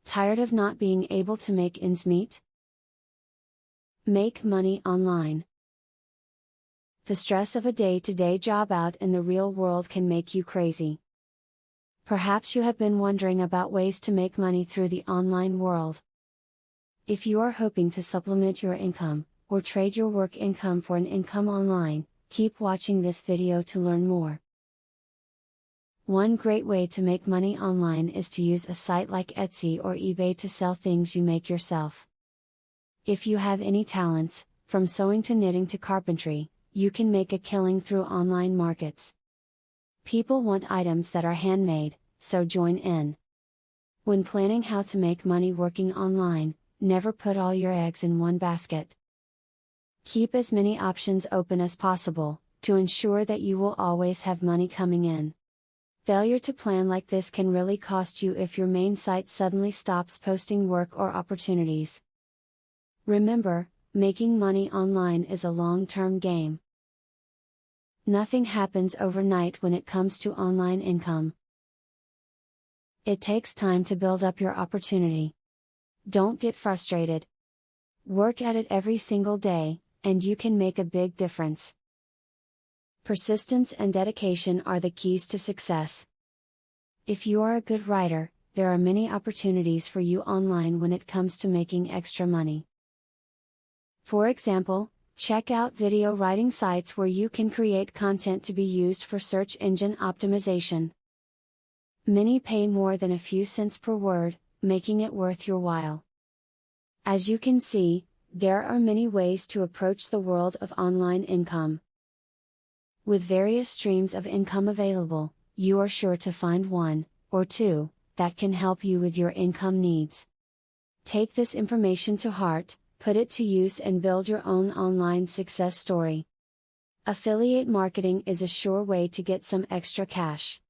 Tired of not being able to make ends meet? Make money online. The stress of a day-to-day job out in the real world can make you crazy. Perhaps you have been wondering about ways to make money through the online world. If you are hoping to supplement your income, or trade your work income for an income online, keep watching this video to learn more. One great way to make money online is to use a site like Etsy or eBay to sell things you make yourself. If you have any talents, from sewing to knitting to carpentry, you can make a killing through online markets. People want items that are handmade, so join in. When planning how to make money working online, never put all your eggs in one basket. Keep as many options open as possible, to ensure that you will always have money coming in. Failure to plan like this can really cost you if your main site suddenly stops posting work or opportunities. Remember, making money online is a long-term game. Nothing happens overnight when it comes to online income. It takes time to build up your opportunity. Don't get frustrated. Work at it every single day, and you can make a big difference. Persistence and dedication are the keys to success. If you are a good writer, there are many opportunities for you online when it comes to making extra money. For example, check out video writing sites where you can create content to be used for search engine optimization. Many pay more than a few cents per word, making it worth your while. As you can see, there are many ways to approach the world of online income. With various streams of income available, you are sure to find one, or two, that can help you with your income needs. Take this information to heart, put it to use and build your own online success story. Affiliate marketing is a sure way to get some extra cash.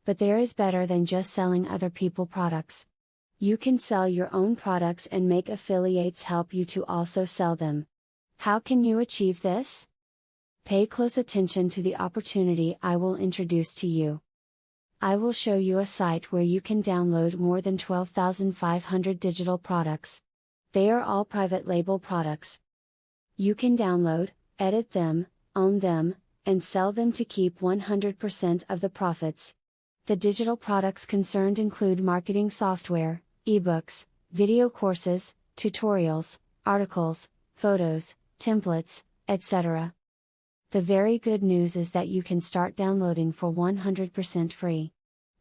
But there is better than just selling other people's products. You can sell your own products and make affiliates help you to also sell them. How can you achieve this? Pay close attention to the opportunity I will introduce to you. I will show you a site where you can download more than 12,500 digital products. They are all private label products. You can download, edit them, own them, and sell them to keep 100% of the profits. The digital products concerned include marketing software, ebooks, video courses, tutorials, articles, photos, templates, etc. The very good news is that you can start downloading for 100% free.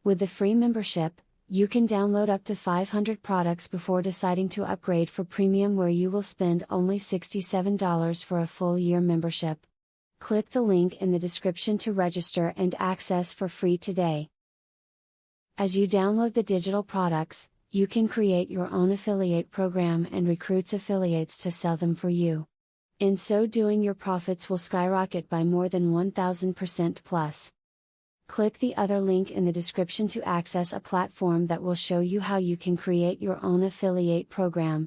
With the free membership, you can download up to 500 products before deciding to upgrade for premium, where you will spend only $67 for a full year membership. Click the link in the description to register and access for free today. As you download the digital products, you can create your own affiliate program and recruit affiliates to sell them for you. In so doing, your profits will skyrocket by more than 1000% plus. Click the other link in the description to access a platform that will show you how you can create your own affiliate program.